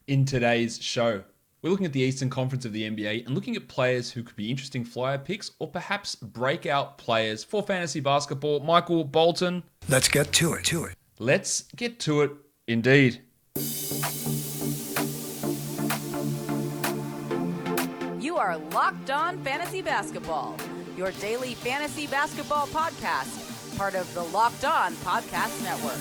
In today's show, we're looking at the Eastern Conference of the NBA and looking at players who could be interesting flyer picks or perhaps breakout players for fantasy basketball. Michael Bolton. Let's get to it. Let's get to it indeed. You are Locked On Fantasy Basketball, your daily fantasy basketball podcast, part of the Locked On Podcast Network.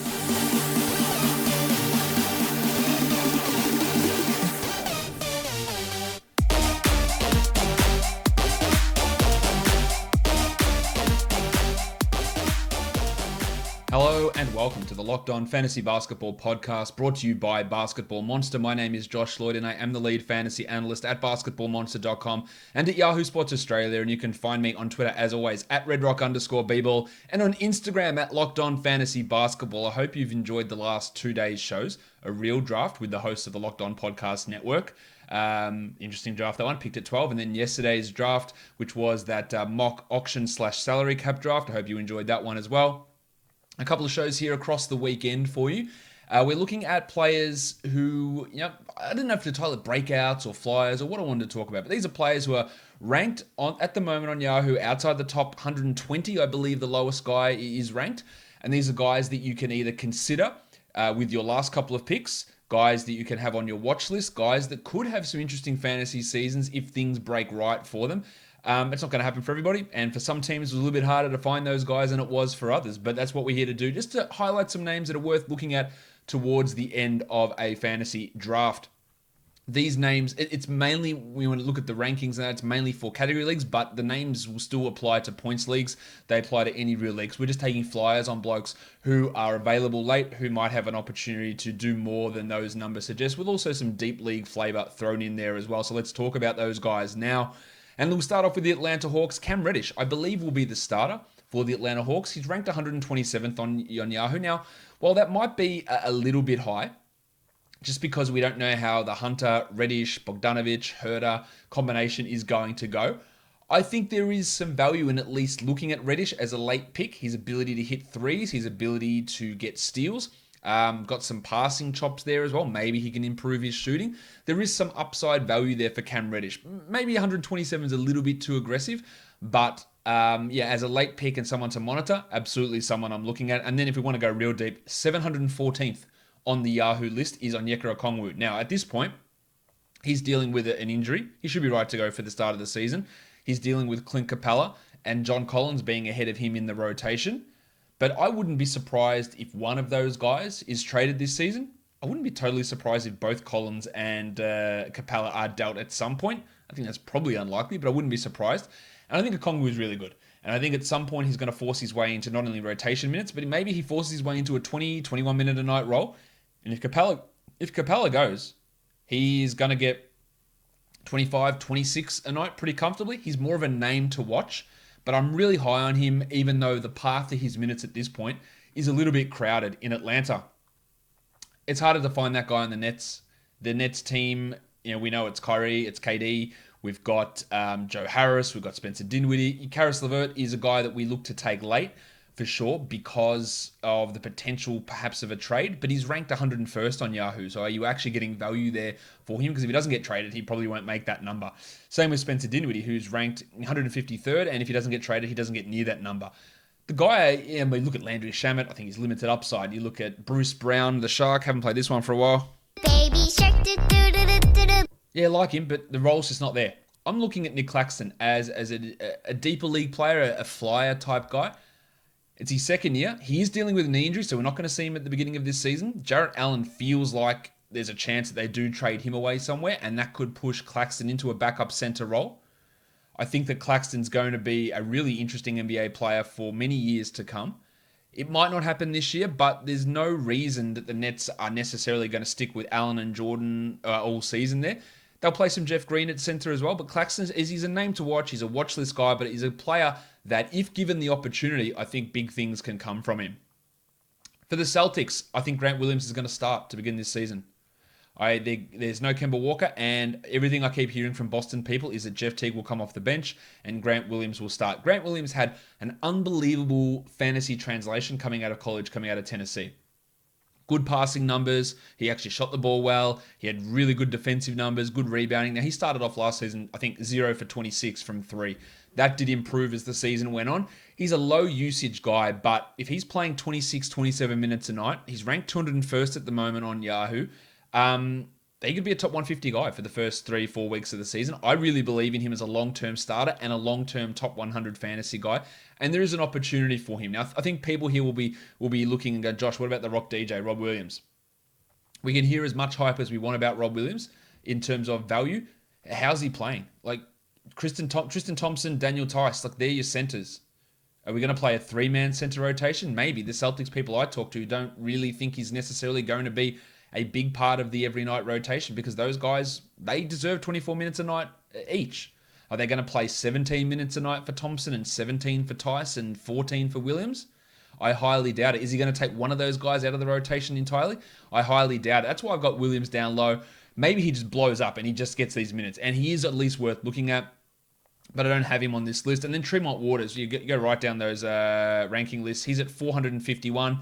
Hello and welcome to the Locked On Fantasy Basketball Podcast, brought to you by Basketball Monster. My name is Josh Lloyd and I am the lead fantasy analyst at basketballmonster.com and at Yahoo Sports Australia. And you can find me on Twitter as always at redrock_bball and on Instagram at Locked On Fantasy Basketball. I hope you've enjoyed the last 2 days' shows, a real draft with the hosts of the Locked On Podcast Network. Interesting draft that one, picked at 12, and then yesterday's draft, which was that mock auction / salary cap draft. I hope you enjoyed that one as well. A couple of shows here across the weekend for you. We're looking at players who, I don't know if to title it breakouts or flyers or what I wanted to talk about, but these are players who are ranked at the moment on Yahoo outside the top 120. I believe the lowest guy is ranked. And these are guys that you can either consider with your last couple of picks, guys that you can have on your watch list, guys that could have some interesting fantasy seasons if things break right for them. It's not going to happen for everybody, and for some teams it was a little bit harder to find those guys than it was for others, but that's what we're here to do, just to highlight some names that are worth looking at towards the end of a fantasy draft. These names, it's mainly, we want to look at the rankings, and it's mainly for category leagues, but the names will still apply to points leagues. They apply to any real leagues. We're just taking flyers on blokes who are available late, who might have an opportunity to do more than those numbers suggest, with also some deep league flavor thrown in there as well. So let's talk about those guys now. And we'll start off with the Atlanta Hawks. Cam Reddish, I believe, will be the starter for the Atlanta Hawks. He's ranked 127th on Yahoo. Now, while that might be a little bit high, just because we don't know how the Hunter, Reddish, Bogdanovic, Herter combination is going to go, I think there is some value in at least looking at Reddish as a late pick. His ability to hit threes, his ability to get steals. Got some passing chops there as well. Maybe he can improve his shooting. There is some upside value there for Cam Reddish. Maybe 127 is a little bit too aggressive, but as a late pick and someone to monitor, absolutely someone I'm looking at. And then if we want to go real deep, 714th on the Yahoo list is Onyeka Okongwu. Now, at this point, he's dealing with an injury. He should be right to go for the start of the season. He's dealing with Clint Capella and John Collins being ahead of him in the rotation. But I wouldn't be surprised if one of those guys is traded this season. I wouldn't be totally surprised if both Collins and Capella are dealt at some point. I think that's probably unlikely, but I wouldn't be surprised. And I think Okongwu is really good. And I think at some point he's going to force his way into not only rotation minutes, but maybe he forces his way into a 20, 21 minute a night role. And if Capella goes, he's going to get 25, 26 a night pretty comfortably. He's more of a name to watch. But I'm really high on him, even though the path to his minutes at this point is a little bit crowded in Atlanta. It's harder to find that guy on the Nets. The Nets team, we know it's Kyrie, it's KD. We've got Joe Harris, we've got Spencer Dinwiddie. Karis LeVert is a guy that we look to take late for sure because of the potential perhaps of a trade, but he's ranked 101st on Yahoo. So are you actually getting value there for him? Because if he doesn't get traded, he probably won't make that number. Same with Spencer Dinwiddie, who's ranked 153rd, and if he doesn't get traded, he doesn't get near that number. The guy, we look at Landry Shamet, I think he's limited upside. You look at Bruce Brown, the Shark, haven't played this one for a while. Baby shark, do. Yeah, like him, but the role's just not there. I'm looking at Nick Claxton as a deeper league player, a flyer type guy. It's his second year. He is dealing with a knee injury, so we're not going to see him at the beginning of this season. Jarrett Allen feels like there's a chance that they do trade him away somewhere, and that could push Claxton into a backup center role. I think that Claxton's going to be a really interesting NBA player for many years to come. It might not happen this year, but there's no reason that the Nets are necessarily going to stick with Allen and Jordan all season there. They'll play some Jeff Green at center as well, but Claxton he's a name to watch. He's a watch list guy, but he's a player that if given the opportunity, I think big things can come from him. For the Celtics, I think Grant Williams is going to start to begin this season. There's no Kemba Walker, and everything I keep hearing from Boston people is that Jeff Teague will come off the bench and Grant Williams will start. Grant Williams had an unbelievable fantasy translation coming out of college, coming out of Tennessee. Good passing numbers. He actually shot the ball well. He had really good defensive numbers, good rebounding. Now, he started off last season, I think, 0 for 26 from 3. That did improve as the season went on. He's a low usage guy, but if he's playing 26, 27 minutes a night, he's ranked 201st at the moment on Yahoo. He could be a top 150 guy for the first 3-4 weeks of the season. I really believe in him as a long-term starter and a long-term top 100 fantasy guy. And there is an opportunity for him. Now, I think people here will be looking and go, Josh, what about the Rock DJ, Rob Williams? We can hear as much hype as we want about Rob Williams in terms of value. How's he playing? Like Tristan Thompson, Daniel Tice, like they're your centers. Are we going to play a 3-man center rotation? Maybe. The Celtics people I talk to don't really think he's necessarily going to be a big part of the every night rotation because those guys, they deserve 24 minutes a night each. Are they going to play 17 minutes a night for Thompson and 17 for Tice and 14 for Williams? I highly doubt it. Is he going to take one of those guys out of the rotation entirely? I highly doubt it. That's why I've got Williams down low. Maybe he just blows up and he just gets these minutes. And he is at least worth looking at, but I don't have him on this list. And then Tremont Waters, you go right down those ranking lists. He's at 451.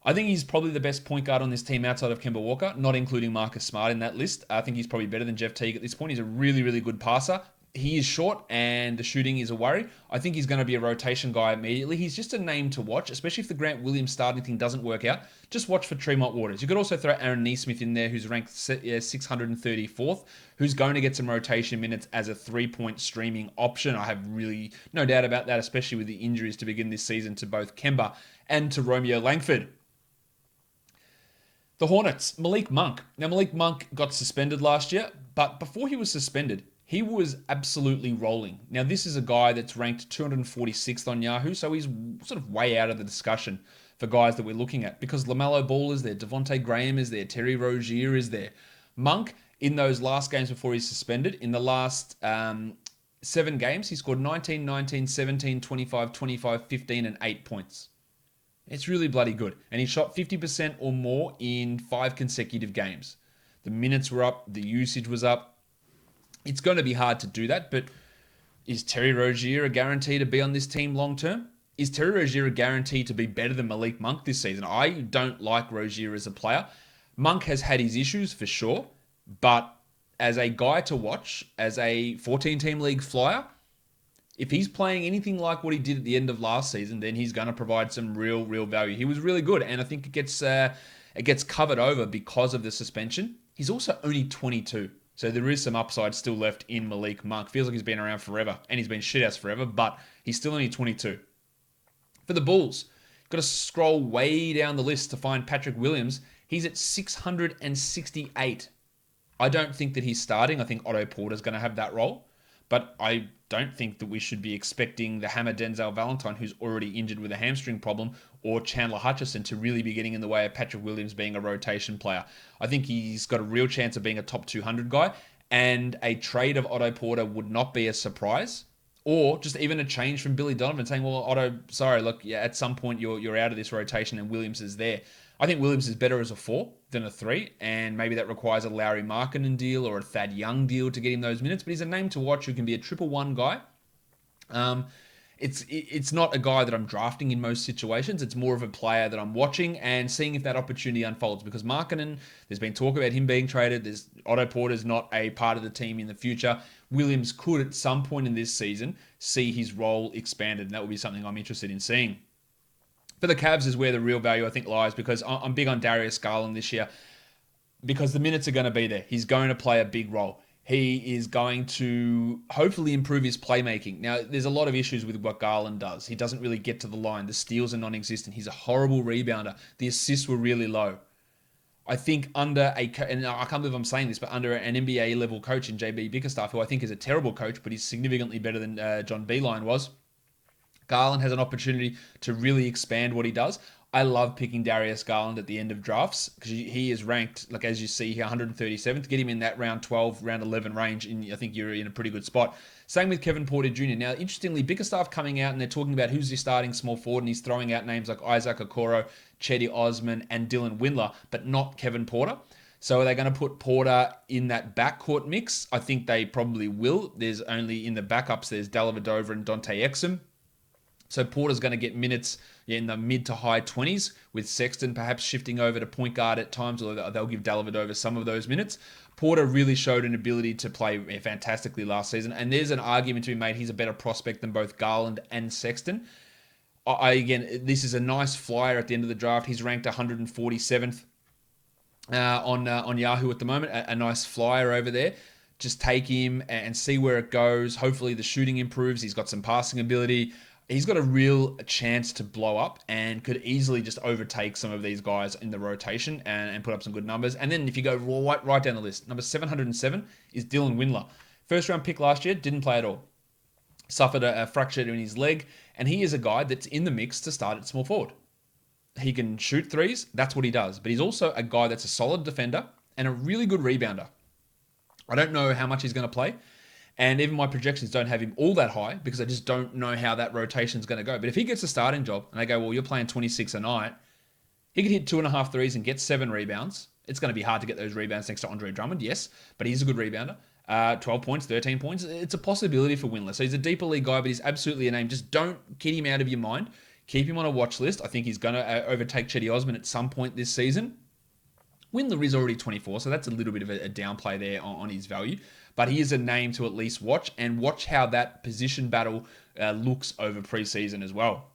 I think he's probably the best point guard on this team outside of Kemba Walker, not including Marcus Smart in that list. I think he's probably better than Jeff Teague at this point. He's a really, really good passer. He is short and the shooting is a worry. I think he's going to be a rotation guy immediately. He's just a name to watch, especially if the Grant Williams starting thing doesn't work out. Just watch for Tremont Waters. You could also throw Aaron Nesmith in there, who's ranked 634th, who's going to get some rotation minutes as a 3-point streaming option. I have really no doubt about that, especially with the injuries to begin this season to both Kemba and to Romeo Langford. The Hornets, Malik Monk. Now, Malik Monk got suspended last year, but before he was suspended, he was absolutely rolling. Now, this is a guy that's ranked 246th on Yahoo, so he's sort of way out of the discussion for guys that we're looking at because LaMelo Ball is there, Devontae Graham is there, Terry Rozier is there. Monk, in those last games before he's suspended, in the last 7 games, he scored 19, 19, 17, 25, 25, 15, and 8 points. It's really bloody good. And he shot 50% or more in 5 consecutive games. The minutes were up. The usage was up. It's going to be hard to do that, but is Terry Rozier a guarantee to be on this team long term? Is Terry Rozier a guarantee to be better than Malik Monk this season? I don't like Rozier as a player. Monk has had his issues for sure, but as a guy to watch, as a 14-team league flyer, if he's playing anything like what he did at the end of last season, then he's going to provide some real value. He was really good, and I think it gets covered over because of the suspension. He's also only 22, so there is some upside still left in Malik Monk. Feels like he's been around forever, and he's been shithouse forever, but he's still only 22. For the Bulls, got to scroll way down the list to find Patrick Williams. He's at 668. I don't think that he's starting. I think Otto Porter's going to have that role. But I don't think that we should be expecting the hammer Denzel Valentine, who's already injured with a hamstring problem, or Chandler Hutchison to really be getting in the way of Patrick Williams being a rotation player. I think he's got a real chance of being a top 200 guy, and a trade of Otto Porter would not be a surprise, or just even a change from Billy Donovan saying, well, Otto, sorry, look, yeah, at some point you're out of this rotation and Williams is there. I think Williams is better as a 4 than a 3, and maybe that requires a Lauri Markkanen deal or a Thad Young deal to get him those minutes, but he's a name to watch who can be a 1-1 guy. It's not a guy that I'm drafting in most situations. It's more of a player that I'm watching and seeing if that opportunity unfolds, because Markkanen, there's been talk about him being traded. Otto Porter's not a part of the team in the future. Williams could at some point in this season see his role expanded, and that would be something I'm interested in seeing. For the Cavs is where the real value, I think, lies, because I'm big on Darius Garland this year because the minutes are going to be there. He's going to play a big role. He is going to hopefully improve his playmaking. Now, there's a lot of issues with what Garland does. He doesn't really get to the line. The steals are non-existent. He's a horrible rebounder. The assists were really low. I think under and I can't believe I'm saying this, but under an NBA level coach in JB Bickerstaff, who I think is a terrible coach, but he's significantly better than John Beilein was, Garland has an opportunity to really expand what he does. I love picking Darius Garland at the end of drafts because he is ranked, like as you see here, 137th. Get him in that round 12, round 11 range, and I think you're in a pretty good spot. Same with Kevin Porter Jr. Now, interestingly, Bickerstaff coming out and they're talking about who's your starting small forward, and he's throwing out names like Isaac Okoro, Chetty Osman, and Dylan Windler, but not Kevin Porter. So are they going to put Porter in that backcourt mix? I think they probably will. There's only in the backups, there's Dellavedova and Dante Exum. So Porter's going to get minutes in the mid to high 20s, with Sexton perhaps shifting over to point guard at times, although they'll give Dellavedova some of those minutes. Porter really showed an ability to play fantastically last season, and there's an argument to be made he's a better prospect than both Garland and Sexton. Again, this is a nice flyer at the end of the draft. He's ranked 147th on Yahoo at the moment. A nice flyer over there. Just take him and see where it goes. Hopefully the shooting improves. He's got some passing ability. He's got a real chance to blow up and could easily just overtake some of these guys in the rotation and put up some good numbers. And then if you go right down the list, number 707 is Dylan Windler. First round pick last year, didn't play at all. Suffered a fracture in his leg, and he is a guy that's in the mix to start at small forward. He can shoot threes, that's what he does. But he's also a guy that's a solid defender and a really good rebounder. I don't know how much he's going to play, and even my projections don't have him all that high because I just don't know how that rotation is going to go. But if he gets a starting job and they go, well, you're playing 26 a night, he could hit 2.5 threes and get 7 rebounds. It's going to be hard to get those rebounds next to Andre Drummond, yes, but he's a good rebounder. 12 points, 13 points. It's a possibility for Windler. So he's a deeper league guy, but he's absolutely a name. Just don't get him out of your mind. Keep him on a watch list. I think he's going to overtake Chetty Osman at some point this season. Windler is already 24, so that's a little bit of a downplay there on his value. But he is a name to at least watch, and watch how that position battle looks over preseason as well.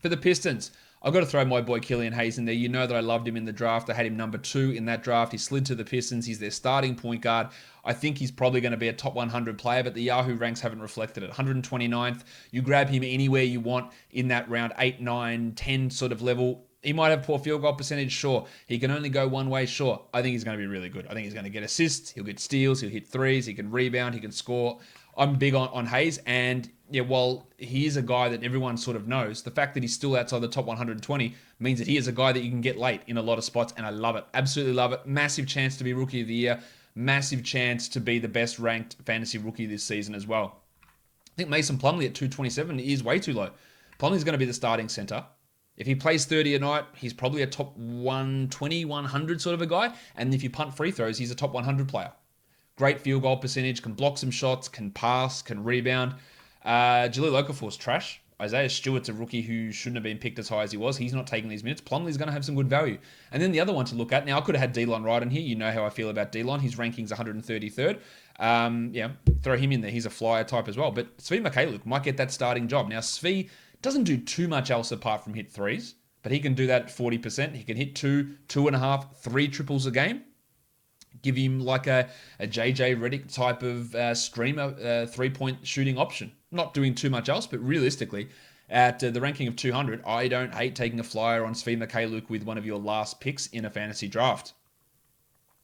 For the Pistons, I've got to throw my boy Killian Hayes in there. You know that I loved him in the draft. I had him number 2 in that draft. He slid to the Pistons. He's their starting point guard. I think he's probably going to be a top 100 player, but the Yahoo ranks haven't reflected it. 129th. You grab him anywhere you want in that round 8, 9, 10 sort of level. He might have poor field goal percentage, sure. He can only go one way, sure. I think he's going to be really good. I think he's going to get assists. He'll get steals. He'll hit threes. He can rebound. He can score. I'm big on Hayes, and yeah, while he is a guy that everyone sort of knows, the fact that he's still outside the top 120 means that he is a guy that you can get late in a lot of spots, and I love it. Absolutely love it. Massive chance to be Rookie of the Year. Massive chance to be the best ranked fantasy rookie this season as well. I think Mason Plumlee at 227 is way too low. Plumlee's going to be the starting center. If he plays 30 a night, he's probably a top 120, 100 sort of a guy. And if you punt free throws, he's a top 100 player. Great field goal percentage, can block some shots, can pass, can rebound. Jahlil Okafor's trash. Isaiah Stewart's a rookie who shouldn't have been picked as high as he was. He's not taking these minutes. Plumlee's going to have some good value. And then the other one to look at, now I could have had Delon Wright in here. You know how I feel about Delon. His ranking's 133rd. Throw him in there. He's a flyer type as well. But Svi Mikhailiuk might get that starting job. Now, Svi doesn't do too much else apart from hit threes, but he can do that at 40%. He can hit 2.5, 3 triples a game. Give him like a JJ Redick type of streamer 3-point shooting option. Not doing too much else, but realistically, at the ranking of 200, I don't hate taking a flyer on Svi Mikhailiuk with one of your last picks in a fantasy draft.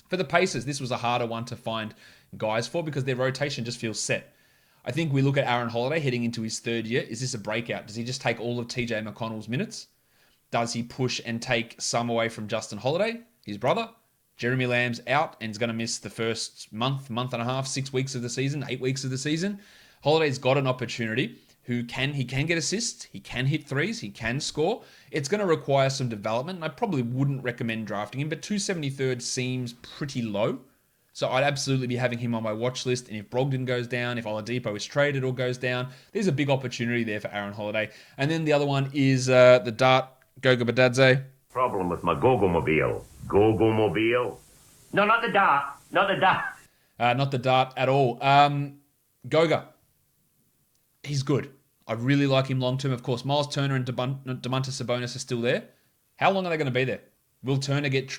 For the Pacers, this was a harder one to find guys for because their rotation just feels set. I think we look at Aaron Holiday heading into his 3rd year. Is this a breakout? Does he just take all of TJ McConnell's minutes? Does he push and take some away from Justin Holiday, his brother? Jeremy Lamb's out and is going to miss the first month and a half, 6 weeks of the season, 8 weeks of the season. Holiday's got an opportunity. He can get assists, he can hit threes, he can score. It's going to require some development, and I probably wouldn't recommend drafting him, but 273rd seems pretty low. So I'd absolutely be having him on my watch list. And if Brogdon goes down, if Oladipo is traded or goes down, there's a big opportunity there for Aaron Holiday. And then the other one is the Dart, Goga Badadze. Problem with my Gogo-mobile. Gogo-mobile? No, not the Dart. Not the Dart. Not the Dart at all. Goga. He's good. I really like him long term. Of course, Miles Turner and Domantas Sabonis are still there. How long are they going to be there? Will Turner get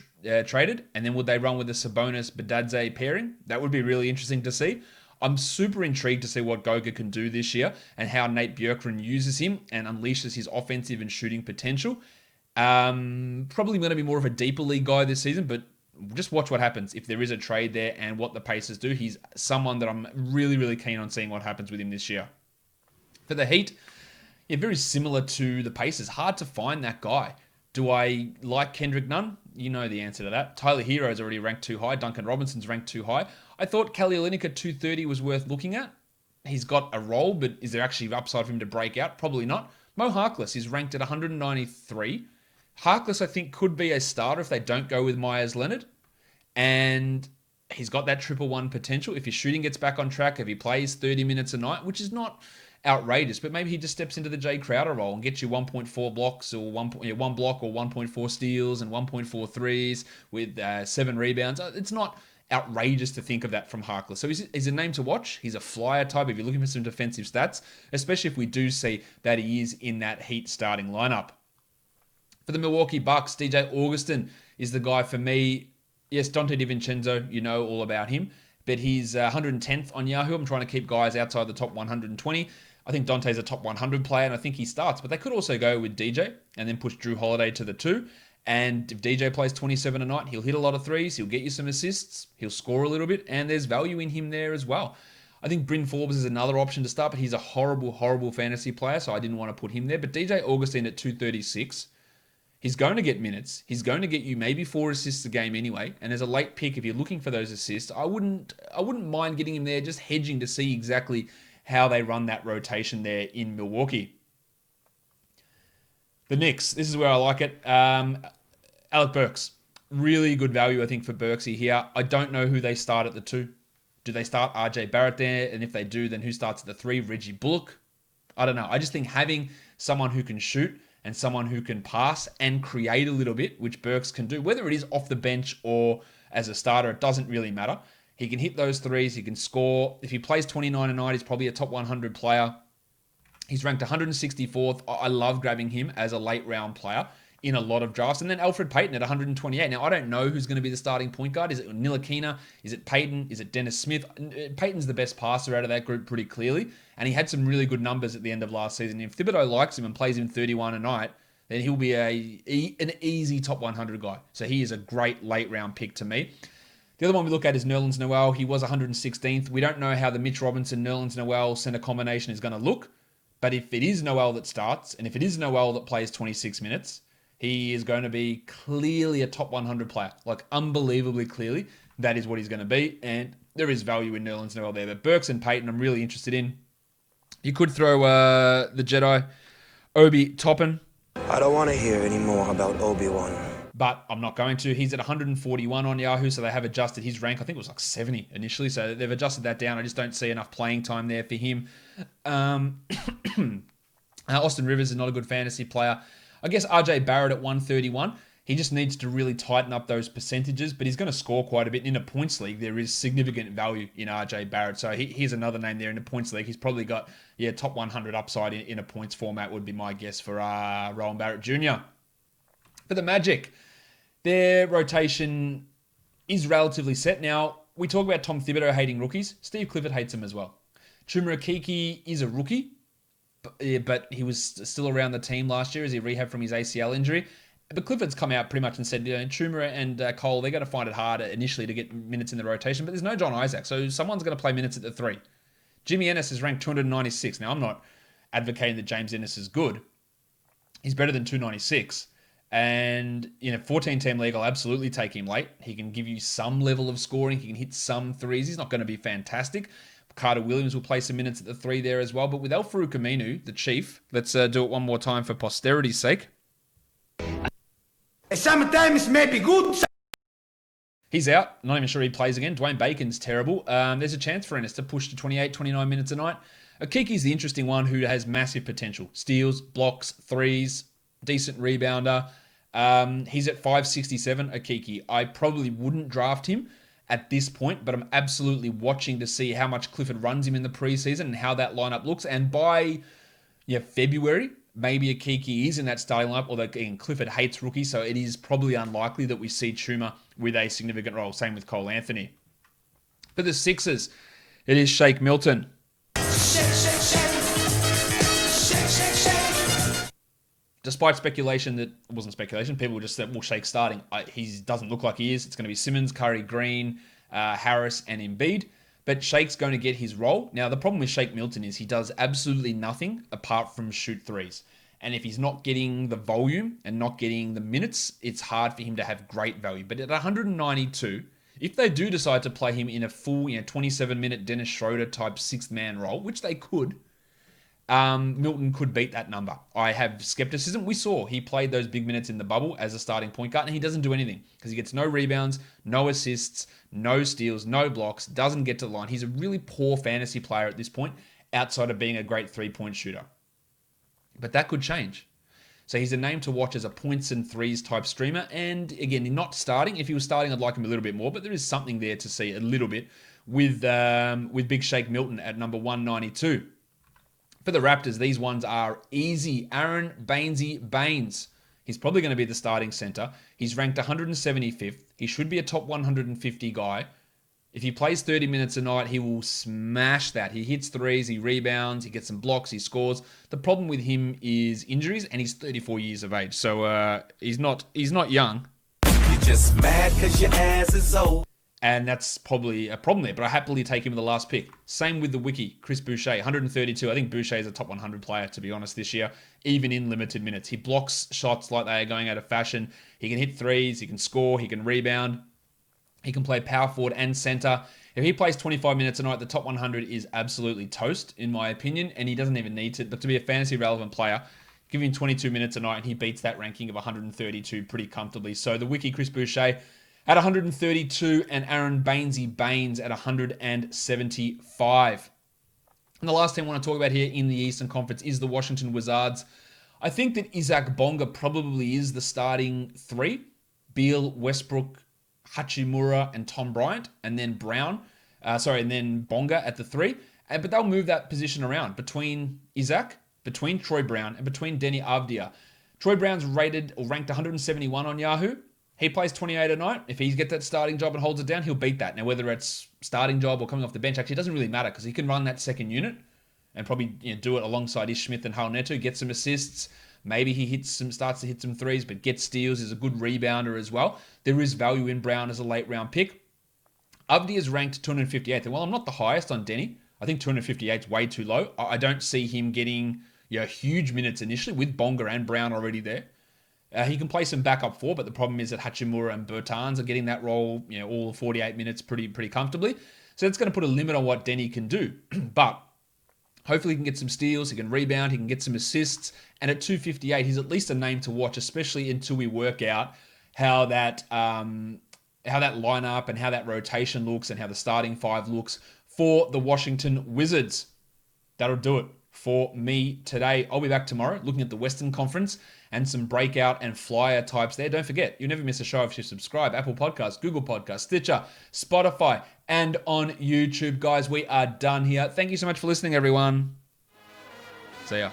traded? And then would they run with the Sabonis-Badadze pairing? That would be really interesting to see. I'm super intrigued to see what Goga can do this year and how Nate Bjorkgren uses him and unleashes his offensive and shooting potential. Probably going to be more of a deeper league guy this season, but just watch what happens if there is a trade there and what the Pacers do. He's someone that I'm really, really keen on seeing what happens with him this year. For the Heat, very similar to the Pacers. Hard to find that guy. Do I like Kendrick Nunn? You know the answer to that. Tyler Hero is already ranked too high. Duncan Robinson's ranked too high. I thought Kelly Olynyk at 230 was worth looking at. He's got a role, but is there actually upside for him to break out? Probably not. Mo Harkless is ranked at 193. Harkless, I think, could be a starter if they don't go with Myers Leonard. And he's got that 1-1 potential. If his shooting gets back on track, if he plays 30 minutes a night, which is not outrageous, but maybe he just steps into the Jay Crowder role and gets you 1.4 blocks or one block or 1.4 steals and 1.4 threes with 7 rebounds. It's not outrageous to think of that from Harkless. So he's a name to watch. He's a flyer type if you're looking for some defensive stats, especially if we do see that he is in that Heat starting lineup. For the Milwaukee Bucks, DJ Augustin is the guy for me. Yes, Dante DiVincenzo, you know all about him, but he's 110th on Yahoo. I'm trying to keep guys outside the top 120. I think Dante's a top 100 player, and I think he starts, but they could also go with DJ and then push Drew Holiday to the 2. And if DJ plays 27 a night, he'll hit a lot of threes, he'll get you some assists, he'll score a little bit, and there's value in him there as well. I think Bryn Forbes is another option to start, but he's a horrible, horrible fantasy player, so I didn't want to put him there. But DJ Augustin at 236, he's going to get minutes. He's going to get you maybe 4 assists a game anyway. And as a late pick, if you're looking for those assists, I wouldn't mind getting him there, just hedging to see exactly how they run that rotation there in Milwaukee. The Knicks, this is where I like it. Alec Burks, really good value, I think, for Burksy here. I don't know who they start at the 2. Do they start RJ Barrett there? And if they do, then who starts at the 3? Reggie Bullock? I don't know. I just think having someone who can shoot and someone who can pass and create a little bit, which Burks can do, whether it is off the bench or as a starter, it doesn't really matter. He can hit those threes. He can score. If he plays 29 a night, he's probably a top 100 player. He's ranked 164th. I love grabbing him as a late round player in a lot of drafts. And then Alfred Payton at 128. Now, I don't know who's going to be the starting point guard. Is it Ntilikina? Is it Payton? Is it Dennis Smith? Payton's the best passer out of that group pretty clearly. And he had some really good numbers at the end of last season. If Thibodeau likes him and plays him 31 a night, then he'll be an easy top 100 guy. So he is a great late round pick to me. The other one we look at is Nerlens Noel. He was 116th. We don't know how the Mitch Robinson, Nerlens Noel center combination is going to look. But if it is Noel that starts, and if it is Noel that plays 26 minutes, he is going to be clearly a top 100 player. Like, unbelievably clearly, that is what he's going to be. And there is value in Nerlens Noel there. But Burks and Payton, I'm really interested in. You could throw the Jedi, Obi Toppin. I don't want to hear any more about Obi-Wan. But I'm not going to. He's at 141 on Yahoo, so they have adjusted his rank. I think it was like 70 initially, so they've adjusted that down. I just don't see enough playing time there for him. Austin Rivers is not a good fantasy player. I guess RJ Barrett at 131. He just needs to really tighten up those percentages, but he's going to score quite a bit. In a points league, there is significant value in RJ Barrett. So here's another name there in the points league. He's probably got, top 100 upside in a points format would be my guess for Rowan Barrett Jr. For the Magic, their rotation is relatively set. Now, we talk about Tom Thibodeau hating rookies. Steve Clifford hates them as well. Chuma Okeke is a rookie, but he was still around the team last year as he rehabbed from his ACL injury. But Clifford's come out pretty much and said, Chuma and Cole, they're going to find it hard initially to get minutes in the rotation, but there's no John Isaac, so someone's going to play minutes at the 3. Jimmy Ennis is ranked 296. Now, I'm not advocating that James Ennis is good. He's better than 296. And in a 14-team league, I'll absolutely take him late. He can give you some level of scoring. He can hit some threes. He's not going to be fantastic. Carter Williams will play some minutes at the 3 there as well. But with Al-Farouq Aminu, the Chief, let's do it one more time for posterity's sake. Sometimes may be good. He's out. Not even sure he plays again. Dwayne Bacon's terrible. There's a chance for Ennis to push to 28, 29 minutes a night. Okeke's the interesting one who has massive potential. Steals, blocks, threes, decent rebounder. He's at 567, Okeke. I probably wouldn't draft him at this point, but I'm absolutely watching to see how much Clifford runs him in the preseason and how that lineup looks. And by February, maybe Okeke is in that starting lineup, although again, Clifford hates rookies, so it is probably unlikely that we see Chuma with a significant role. Same with Cole Anthony. For the Sixers, it is Shake Milton. Despite speculation that it wasn't speculation, people just said, well, Shake's starting. He doesn't look like he is. It's going to be Simmons, Curry, Green, Harris, and Embiid. But Shake's going to get his role. Now, the problem with Shake Milton is he does absolutely nothing apart from shoot threes. And if he's not getting the volume and not getting the minutes, it's hard for him to have great value. But at 192, if they do decide to play him in a full 27-minute Dennis Schroeder type sixth-man role, which they could, Milton could beat that number. I have skepticism. We saw he played those big minutes in the bubble as a starting point guard, and he doesn't do anything because he gets no rebounds, no assists, no steals, no blocks, doesn't get to the line. He's a really poor fantasy player at this point, outside of being a great three-point shooter. But that could change. So he's a name to watch as a points and threes type streamer. And again, not starting. If he was starting, I'd like him a little bit more. But there is something there to see a little bit with Big Shake Milton at number 192. For the Raptors, these ones are easy. Aaron Baines. He's probably going to be the starting center. He's ranked 175th. He should be a top 150 guy. If he plays 30 minutes a night, he will smash that. He hits threes, he rebounds, he gets some blocks, he scores. The problem with him is injuries, and he's 34 years of age. So he's not young. You're just mad because your ass is old. And that's probably a problem there, but I happily take him in the last pick. Same with the wiki, Chris Boucher, 132. I think Boucher is a top 100 player, to be honest, this year, even in limited minutes. He blocks shots like they are going out of fashion. He can hit threes, he can score, he can rebound. He can play power forward and center. If he plays 25 minutes a night, the top 100 is absolutely toast, in my opinion, and he doesn't even need to. But to be a fantasy relevant player, give him 22 minutes a night, and he beats that ranking of 132 pretty comfortably. So the wiki, Chris Boucher at 132, and Aaron Baines at 175. And the last team I want to talk about here in the Eastern Conference is the Washington Wizards. I think that Isaac Bonga probably is the starting three. Beal, Westbrook, Hachimura, and Tom Bryant, and then and then Bonga at the three. But they'll move that position around between Isaac, between Troy Brown, and between Denny Avdia. Troy Brown's ranked 171 on Yahoo. He plays 28 a night. If he gets that starting job and holds it down, he'll beat that. Now, whether it's starting job or coming off the bench, actually, it doesn't really matter because he can run that second unit and probably do it alongside Ish Smith and Hal Neto, get some assists. Maybe he starts to hit some threes, but gets steals, is a good rebounder as well. There is value in Brown as a late round pick. Avdi is ranked 258th. And while I'm not the highest on Denny, I think 258 is way too low. I don't see him getting huge minutes initially with Bonga and Brown already there. He can play some backup four, but the problem is that Hachimura and Bertans are getting that role, all 48 minutes pretty comfortably. So that's going to put a limit on what Denny can do. But hopefully he can get some steals, he can rebound, he can get some assists. And at 258, he's at least a name to watch, especially until we work out how that lineup and how that rotation looks and how the starting five looks for the Washington Wizards. That'll do it for me today. I'll be back tomorrow looking at the Western Conference and some breakout and flyer types there. Don't forget, you'll never miss a show if you subscribe. Apple Podcasts, Google Podcasts, Stitcher, Spotify, and on YouTube. Guys, we are done here. Thank you so much for listening, everyone. See ya.